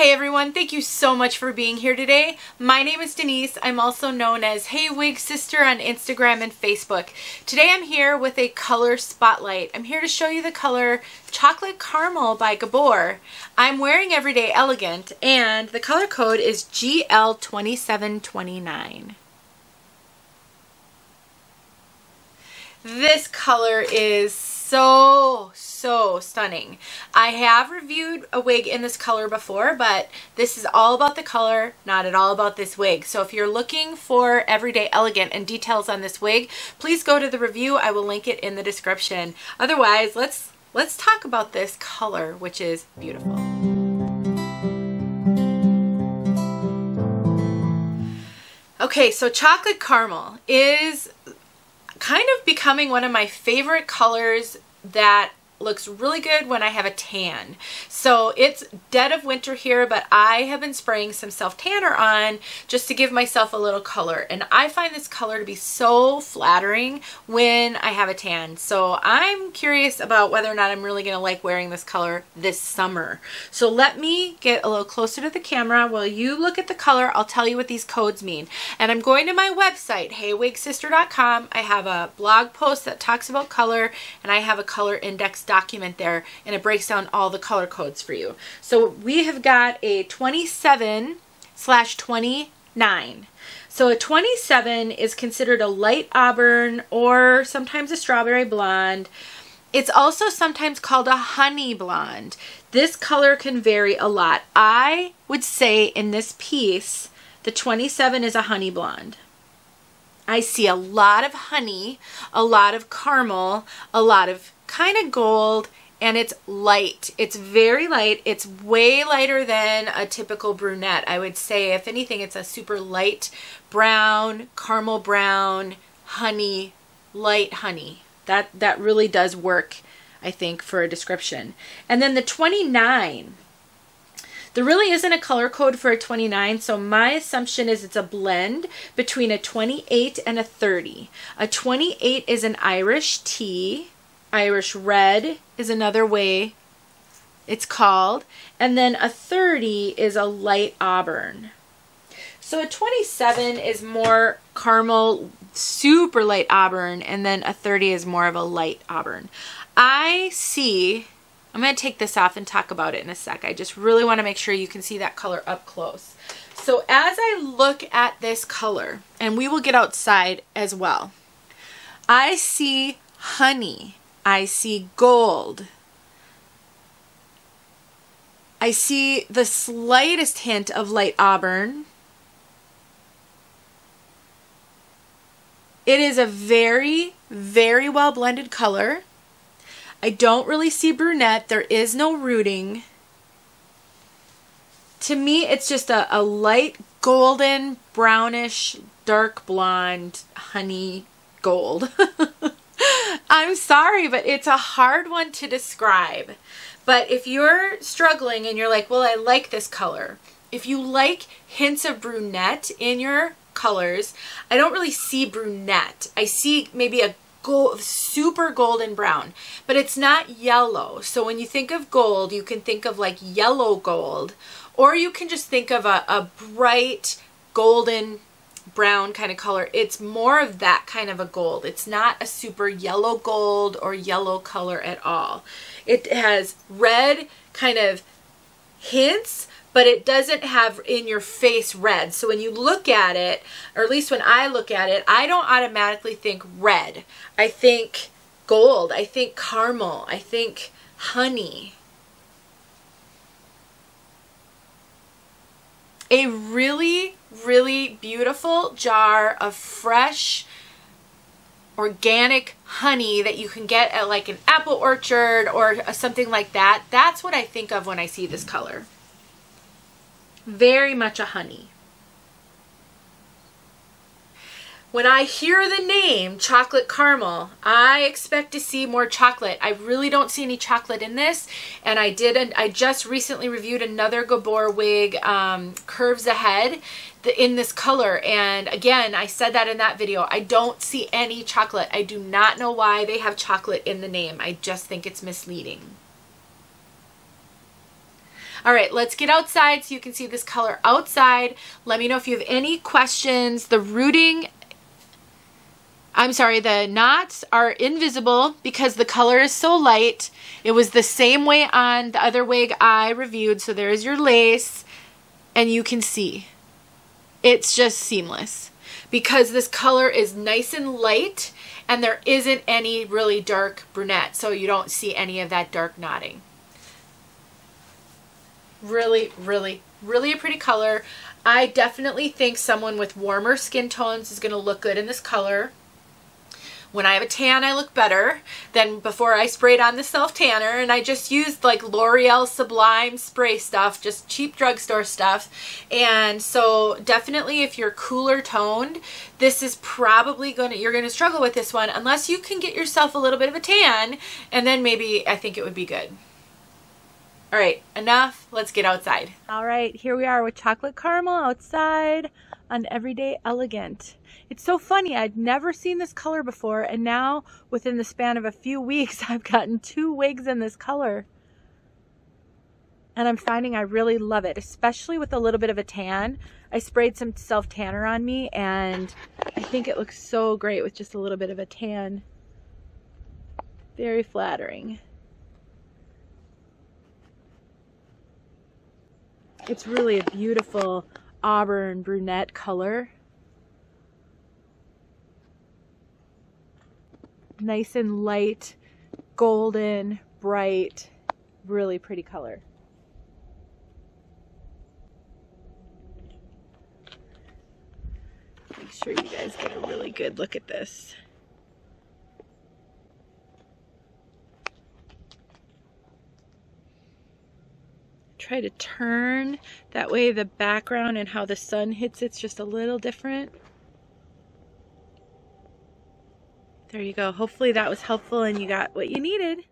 Hey everyone, thank you so much for being here today. My name is Denise. I'm also known as heywigsister on Instagram and Facebook. Today I'm here with a color spotlight. I'm here to show you the color Chocolate Caramel by Gabor. I'm wearing Everyday Elegant and the color code is GL2729. This color is so stunning. I have reviewed a wig in this color before, but this is all about the color, not at all about this wig. So if you're looking for Everyday Elegant and details on this wig, please go to the review. I will link it in the description. Otherwise, let's talk about this color, which is beautiful. Okay, so Chocolate Caramel is kind of becoming one of my favorite colors that looks really good when I have a tan. So it's dead of winter here, but I have been spraying some self tanner on just to give myself a little color, and I find this color to be so flattering when I have a tan. So I'm curious about whether or not I'm really gonna like wearing this color this summer. So let me get a little closer to the camera while you look at the color. I'll tell you what these codes mean. And I'm going to my website, heywigsister.com. I have a blog post that talks about color, and I have a color index document there, and it breaks down all the color codes for you. So we have got a 27/29. So a 27 is considered a light auburn or sometimes a strawberry blonde. It's also sometimes called a honey blonde. This color can vary a lot. I would say in this piece, the 27 is a honey blonde. I see a lot of honey, a lot of caramel, a lot of kind of gold, and it's light. It's very light. It's way lighter than a typical brunette. I would say, if anything, it's a super light brown, caramel brown, honey, light honey. That really does work, I think, for a description. And then the 29. There really isn't a color code for a 29, so my assumption is it's a blend between a 28 and a 30. A 28 is an Irish tea. Irish red is another way it's called. And then a 30 is a light auburn. So a 27 is more caramel, super light auburn, and then a 30 is more of a light auburn. I'm going to take this off and talk about it in a sec. I just really want to make sure you can see that color up close. So as I look at this color, and we will get outside as well, I see honey. I see gold. I see the slightest hint of light auburn. It is a very, very well blended color. I don't really see brunette. There is no rooting. To me, it's just a light golden, brownish, dark blonde, honey gold. I'm sorry, but it's a hard one to describe. But if you're struggling and you're like, well, I like this color. If you like hints of brunette in your colors, I don't really see brunette. I see maybe a super golden brown, but it's not yellow. So when you think of gold, you can think of like yellow gold, or you can just think of a bright golden brown kind of color. It's more of that kind of a gold. It's not a super yellow gold or yellow color at all. It has red kind of hints, but it doesn't have in your face red. So when you look at it, or at least when I look at it, I don't automatically think red. I think gold. I think caramel. I think honey. A really, really beautiful jar of fresh, organic honey that you can get at like an apple orchard or something like that. That's what I think of when I see this color. Very much a honey. When I hear the name Chocolate Caramel, I expect to see more chocolate. I really don't see any chocolate in this, and I just recently reviewed another Gabor wig, Curves Ahead, in this color, and again, I said that in that video. I don't see any chocolate. I do not know why they have chocolate in the name. I just think it's misleading. All right, let's get outside so you can see this color outside. Let me know if you have any questions. The knots are invisible because the color is so light. It was the same way on the other wig I reviewed. So there's your lace and you can see it's just seamless because this color is nice and light and there isn't any really dark brunette. So you don't see any of that dark knotting. Really, really, really a pretty color. I definitely think someone with warmer skin tones is going to look good in this color. When I have a tan, I look better than before I sprayed on the self tanner, and I just used like L'Oreal Sublime spray stuff, just cheap drugstore stuff. And so definitely if you're cooler toned, this is probably you're gonna struggle with this one unless you can get yourself a little bit of a tan, and then maybe I think it would be good. All right, enough. Let's get outside. All right, here we are with chocolate caramel outside on Everyday Elegant. It's so funny. I'd never seen this color before, and now within the span of a few weeks, I've gotten 2 wigs in this color. And I'm finding I really love it, especially with a little bit of a tan. I sprayed some self tanner on me, and I think it looks so great with just a little bit of a tan. Very flattering. It's really a beautiful auburn brunette color. Nice and light, golden, bright, really pretty color. Make sure you guys get a really good look at this. Try to turn, that way the background and how the sun hits it's just a little different. There you go. Hopefully that was helpful and you got what you needed.